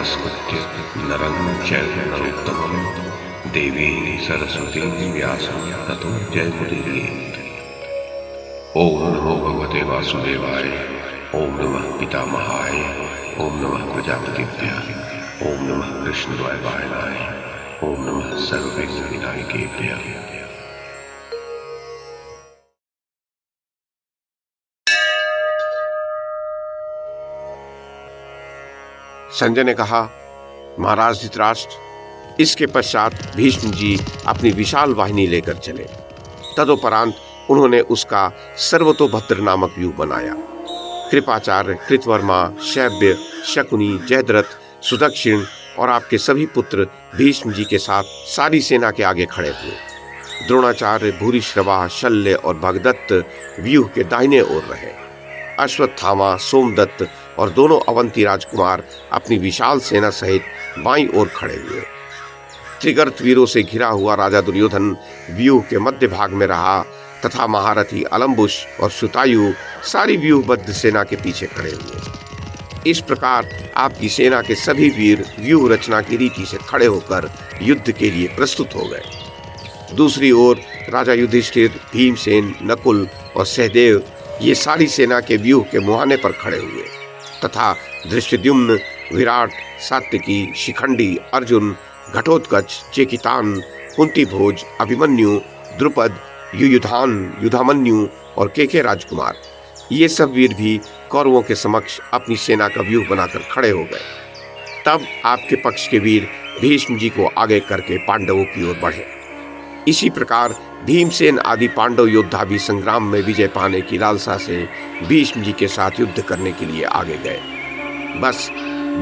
नमस्कृत्य नरं चैव नरोत्तमं देवीं सरस्वतीं व्यासं ततो जयमुदीरयेत्। ओम नमो भगवते वासुदेवाय, ओम नमः पितामहाय, ओम नमः प्रजापतिभ्यः, ओम नमः कृष्णद्वैपायनाय, ओम नमः सर्वविघ्नविनायकेभ्यः। संजय ने कहा, महाराज धृतराष्ट्र, इसके पश्चात भीष्म जी अपनी विशाल वाहिनी लेकर चले। तदुपरांत उन्होंने उसका सर्वतोभद्र नामक व्यूह बनाया। कृपाचार्य, कृतवर्मा, शैब्य, शकुनी, जयद्रथ, सुदक्षिण और आपके सभी पुत्र भीष्म जी के साथ सारी सेना के आगे खड़े हुए। द्रोणाचार्य, भूरिश्रवा, शल्य और भगदत्त व्यूह के दाहिने ओर रहे। अश्वत्थामा, सोमदत्त और दोनों अवंती राजकुमार अपनी विशाल सेना सहित बाईं ओर खड़े हुए। त्रिगर्त वीरों से घिरा हुआ राजा दुर्योधन व्यूह के मध्य भाग में रहा तथा महारथी अलम्बुश और शुतायु सारी व्यूहबद्ध सेना के पीछे खड़े हुए। इस प्रकार आपकी सेना के सभी वीर व्यूह रचना की रीति से खड़े होकर युद्ध के लिए प्रस्तुत हो गए। दूसरी ओर राजा युधिष्ठिर, भीमसेन, नकुल और सहदेव ये सारी सेना के व्यूह के मुहाने पर खड़े हुए तथा धृष्टद्युम्न, विराट, सात्विकी, शिखंडी, अर्जुन, घटोत्कच, चेकितान, कुंतीभोज, अभिमन्यु, द्रुपद, युयुधान, युधामन्यु और केके राजकुमार ये सब वीर भी कौरवों के समक्ष अपनी सेना का व्यूह बनाकर खड़े हो गए। तब आपके पक्ष के वीर भीष्म जी को आगे करके पांडवों की ओर बढ़े। इसी प्रकार भीमसेन आदि पांडव योद्धा भी संग्राम में विजय पाने की लालसा से भीष्म जी के साथ युद्ध करने के लिए आगे गए। बस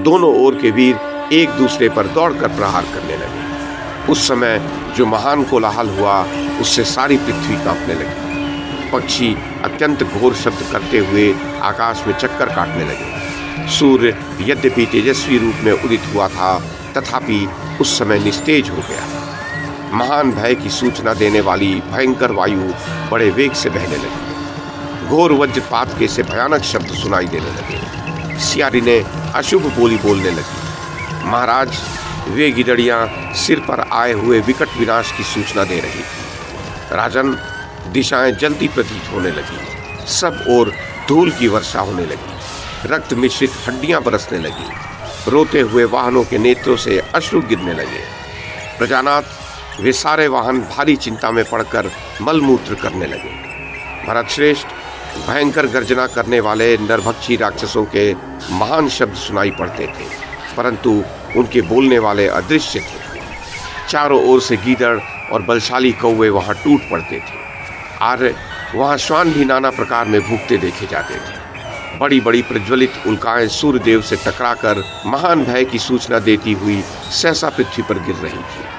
दोनों ओर के वीर एक दूसरे पर दौड़कर प्रहार करने लगे। उस समय जो महान कोलाहल हुआ उससे सारी पृथ्वी कांपने लगी। पक्षी अत्यंत घोर शब्द करते हुए आकाश में चक्कर काटने लगे। सूर्य यद्यपि तेजस्वी रूप में उदित हुआ था तथापि उस समय निस्तेज हो गया। महान भय की सूचना देने वाली भयंकर वायु बड़े वेग से बहने लगी। घोर वज्रपात के से भयानक शब्द सुनाई देने लगे। सियारिनें अशुभ बोली बोलने लगी। महाराज, वे गिदड़ियां सिर पर आए हुए विकट विनाश की सूचना दे रही थी। राजन, दिशाएं जल्दी प्रतीत होने लगी। सब ओर धूल की वर्षा होने लगी। रक्त मिश्रित हड्डियां बरसने लगी। रोते हुए वाहनों के नेत्रों से अश्रु गिरने लगे। प्रजानाथ, वे सारे वाहन भारी चिंता में पड़कर मलमूत्र करने लगे। भरतश्रेष्ठ, भयंकर गर्जना करने वाले नरभक्षी राक्षसों के महान शब्द सुनाई पड़ते थे, परंतु उनके बोलने वाले अदृश्य थे। चारों ओर से गीदड़ और बलशाली कौवे वहां टूट पड़ते थे। आर्य, वहां श्वान भी नाना प्रकार में भूखते देखे जाते थे। बड़ी बड़ी प्रज्वलित उल्काएं सूर्यदेव से टकराकर महान भय की सूचना देती हुई सहसा पृथ्वी पर गिर रही थी।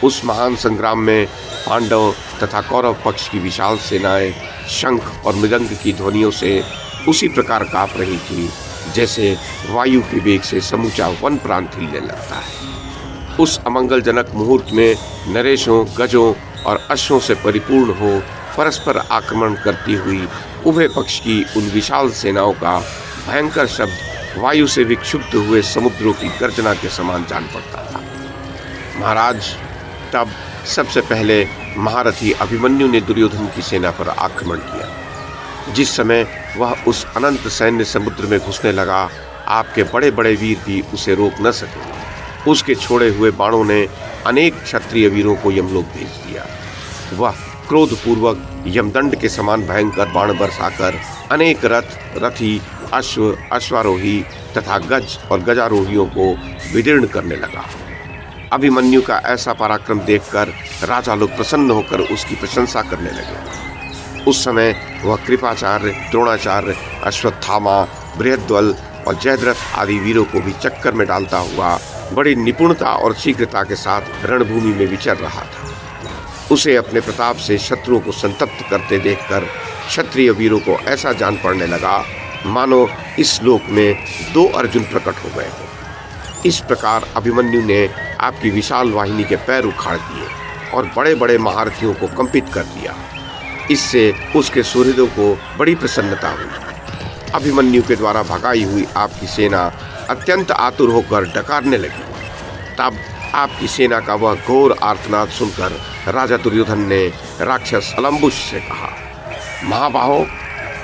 उस महान संग्राम में पांडव तथा कौरव पक्ष की विशाल सेनाएं शंख और मृदंग की ध्वनियों से उसी प्रकार कांप रही थी जैसे वायु के वेग से समूचा वन प्रांत हिलने लगता है। उस अमंगलजनक मुहूर्त में नरेशों, गजों और अश्वों से परिपूर्ण हो परस्पर आक्रमण करती हुई उभय पक्ष की उन विशाल सेनाओं का भयंकर शब्द वायु से विक्षुब्ध हुए समुद्रों की गर्जना के समान जान पड़ता था। महाराज, तब सबसे पहले महारथी अभिमन्यु ने दुर्योधन की सेना पर आक्रमण किया। जिस समय वह उस अनंत सैन्य समुद्र में घुसने लगा, आपके बड़े बड़े वीर भी उसे रोक न सके। उसके छोड़े हुए बाणों ने अनेक क्षत्रिय वीरों को यमलोक भेज दिया। वह क्रोधपूर्वक यमदंड के समान भयंकर बाण बरसाकर अनेक रथ, रथी, अश्व, अश्वारोही तथा गज और गजारोहियों को विदीर्ण करने लगा। अभिमन्यु का ऐसा पराक्रम देखकर राजा लोग प्रसन्न होकर उसकी प्रशंसा करने लगे। उस समय वह कृपाचार्य, द्रोणाचार्य, अश्वत्थामा, बृहद्वल और जयद्रथ आदि वीरों को भी चक्कर में डालता हुआ बड़ी निपुणता और शीघ्रता के साथ रणभूमि में विचर रहा था। उसे अपने प्रताप से शत्रुओं को संतप्त करते देखकर क्षत्रिय वीरों को ऐसा जान पड़ने लगा मानो इस लोक में दो अर्जुन प्रकट हो गए हों। इस प्रकार अभिमन्यु ने आपकी विशाल वाहिनी के पैर उखाड़ दिए और बड़े बड़े महारथियों को कंपित कर दिया। इससे उसके सुहृदों को बड़ी प्रसन्नता हुई। अभिमन्यु के द्वारा भगाई हुई आपकी सेना अत्यंत आतुर होकर डकारने लगी। तब आपकी सेना का वह घोर आर्तनाद सुनकर राजा दुर्योधन ने राक्षस अलम्बुश से कहा, महाबाहो,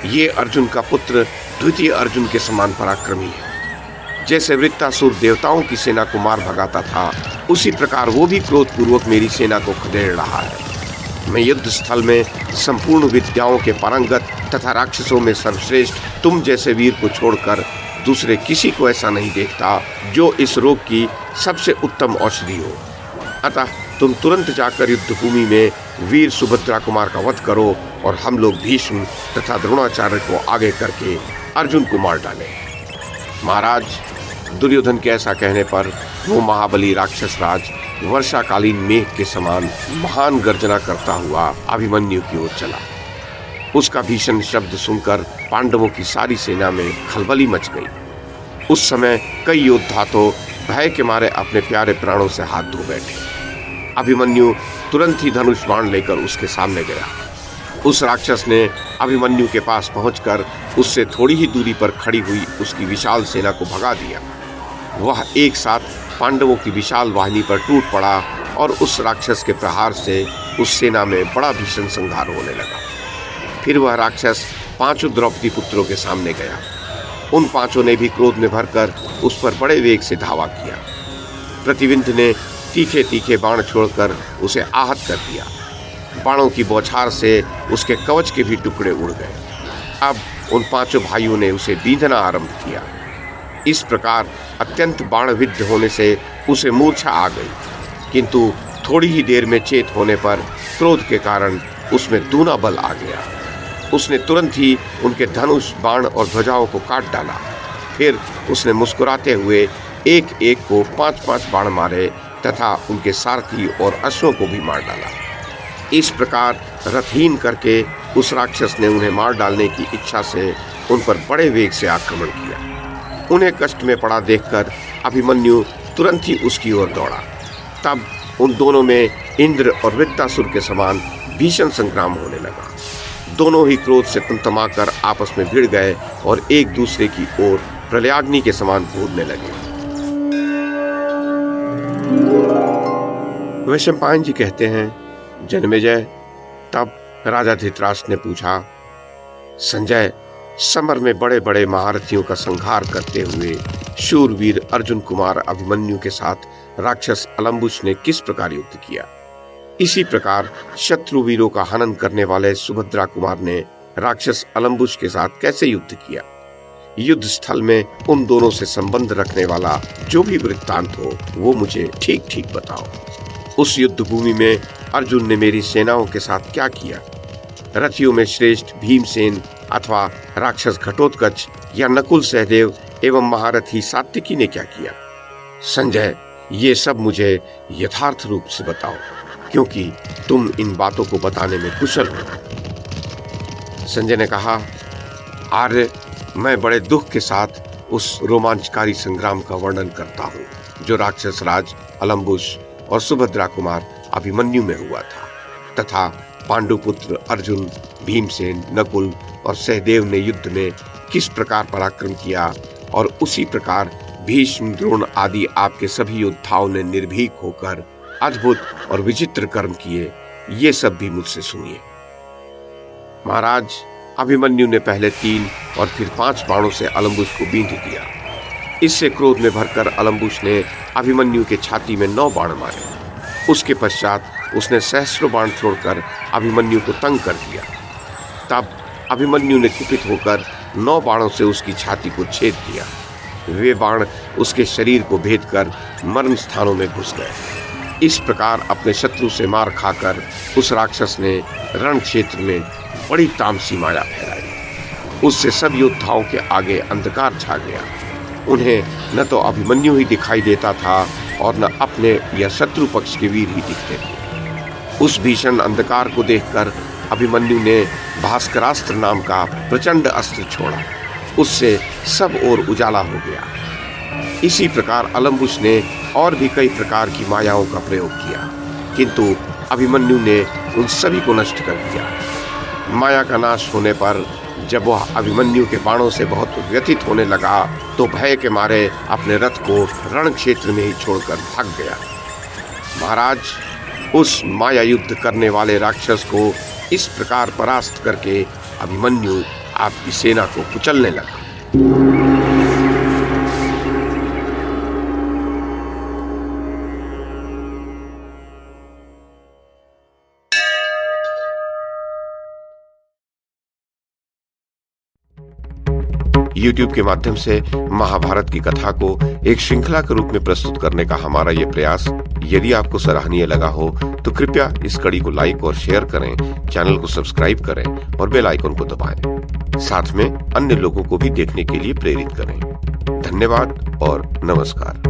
ये अर्जुन का पुत्र द्वितीय अर्जुन के समान पराक्रमी है। जैसे वृत्तासुर देवताओं की सेना को मार भगाता था, उसी प्रकार वो भी क्रोधपूर्वक मेरी सेना को खदेड़ रहा है। मैं युद्ध स्थल में संपूर्ण विद्याओं के पारंगत तथा राक्षसों में सर्वश्रेष्ठ तुम जैसे वीर को छोड़कर दूसरे किसी को ऐसा नहीं देखता जो इस रोग की सबसे उत्तम औषधि हो। अतः तुम तुरंत जाकर युद्ध भूमि में वीर सुभद्रा कुमार का वध करो और हम लोग भीष्म तथा द्रोणाचार्य को आगे करके अर्जुन को मार डालें। महाराज, दुर्योधन के ऐसा कहने पर वो महाबली राक्षस राज वर्षाकालीन मेघ के समान महान गर्जना करता हुआ अभिमन्यु की ओर चला। उसका भीषण शब्द सुनकर पांडवों की सारी सेना में खलबली मच गई। उस समय कई योद्धा तो भय के मारे अपने प्यारे प्राणों से हाथ धो बैठे। अभिमन्यु तुरंत ही धनुष बाण लेकर उसके सामने गया। उस राक्षस ने अभिमन्यु के पास पहुंचकर उससे थोड़ी ही दूरी पर खड़ी हुई उसकी विशाल सेना को भगा दिया। वह एक साथ पांडवों की विशाल वाहिनी पर टूट पड़ा और उस राक्षस के प्रहार से उस सेना में बड़ा भीषण संहार होने लगा। फिर वह राक्षस पांचों द्रौपदी पुत्रों के सामने गया। उन पांचों ने भी क्रोध में भरकर उस पर बड़े वेग से धावा किया। प्रतिविंध ने तीखे तीखे बाण छोड़कर उसे आहत कर दिया। बाणों की बौछार से उसके कवच के भी टुकड़े उड़ गए। अब उन पांचों भाइयों ने उसे बींधना आरंभ किया। इस प्रकार अत्यंत बाणविद्ध होने से उसे मूर्छा आ गई, किंतु थोड़ी ही देर में चेत होने पर क्रोध के कारण उसमें दूना बल आ गया। उसने तुरंत ही उनके धनुष, बाण और ध्वजाओं को काट डाला। फिर उसने मुस्कुराते हुए एक एक को 5-5 बाण मारे तथा उनके सारथी और अश्वों को भी मार डाला। इस प्रकार रथहीन करके उस राक्षस ने उन्हें मार डालने की इच्छा से उन पर बड़े वेग से आक्रमण किया। उन्हें कष्ट में पड़ा देखकर अभिमन्यु तुरंत ही उसकी ओर दौड़ा। तब उन दोनों में इंद्र और वृत्तासुर के समान भीषण संग्राम होने लगा। दोनों ही क्रोध से तमतमाकर आपस में भिड़ गए और एक दूसरे की ओर प्रलयाग्नि के समान कूदने लगे। वैशंपायन जी कहते हैं, जन्मेजय, तब राजा धृतराष्ट्र ने पूछा, संजय, समर में बड़े बड़े महारथियों का संहार करते हुए शूरवीर अर्जुन कुमार अभिमन्यु के साथ राक्षस अलम्बुश ने किस प्रकार युद्ध किया? इसी प्रकार शत्रु वीरों का हनन करने वाले सुभद्रा कुमार ने राक्षस अलम्बुश के साथ कैसे युद्ध किया? युद्ध स्थल में उन दोनों से संबंध रखने वाला जो भी वृत्तांत हो वो मुझे ठीक ठीक बताओ। उस युद्ध भूमि में अर्जुन ने मेरी सेनाओं के साथ क्या किया? रथियों में श्रेष्ठ भीमसेन अथवा राक्षस घटोत्कच या नकुल सहदेव एवं महारथी सात्विकी ने क्या किया? संजय, ये सब मुझे यथार्थ रूप से बताओ, क्योंकि तुम इन बातों को बताने में कुशल हो। संजय ने कहा, आर्य, मैं बड़े दुख के साथ उस रोमांचकारी संग्राम का वर्णन करता हूँ जो राक्षस राज अलम्बुश और सुभद्रा कुमार अभिमन्यु में हुआ था, तथा पांडुपुत्र अर्जुन, भीमसेन, नकुल और सहदेव ने युद्ध में किस प्रकार पराक्रम किया, और उसी प्रकार भीष्म, द्रोण आदि आपके सभी योद्धाओं ने निर्भीक होकर अद्भुत और विचित्र कर्म किए। ये सब भी मुझसे सुनिए। महाराज, अभिमन्यु ने पहले 3 और फिर 5 बाणों से अलम्बुश को बींध दिया। इससे क्रोध में भरकर अलम्बुश ने अभिमन्यु के छाती में 9 बाण मारे। उसके पश्चात उसने सहस्रों बाण छोड़कर अभिमन्यु को तंग कर दिया। तब अभिमन्यु ने कुपित होकर 9 बाणों से उसकी छाती को छेद दिया। वे बाण उसके शरीर को भेद कर मर्म स्थानों में घुस गए। इस प्रकार अपने शत्रु से मार खाकर उस राक्षस ने रण क्षेत्र में बड़ी तामसी माया फैलाई। उससे सब योद्धाओं के आगे अंधकार छा गया। उन्हें न तो अभिमन्यु ही दिखाई देता था और न अपने या शत्रु पक्ष के वीर ही दिखते थे। उस भीषण अंधकार को देखकर अभिमन्यु ने भास्करास्त्र नाम का प्रचंड अस्त्र छोड़ा। उससे सब ओर उजाला हो गया। इसी प्रकार अलम्बुश ने और भी कई प्रकार की मायाओं का प्रयोग किया, किंतु अभिमन्यु ने उन सभी को नष्ट कर दिया। माया का नाश होने पर जब वह अभिमन्यु के बाणों से बहुत व्यथित होने लगा तो भय के मारे अपने रथ को रण क्षेत्र में ही छोड़कर भाग गया। महाराज, उस माया युद्ध करने वाले राक्षस को इस प्रकार परास्त करके अभिमन्यु आपकी सेना को कुचलने लगा। YouTube के माध्यम से महाभारत की कथा को एक श्रृंखला के रूप में प्रस्तुत करने का हमारा ये प्रयास यदि आपको सराहनीय लगा हो तो कृपया इस कड़ी को लाइक और शेयर करें, चैनल को सब्सक्राइब करें और बेल आइकन को दबाएं। साथ में अन्य लोगों को भी देखने के लिए प्रेरित करें। धन्यवाद और नमस्कार।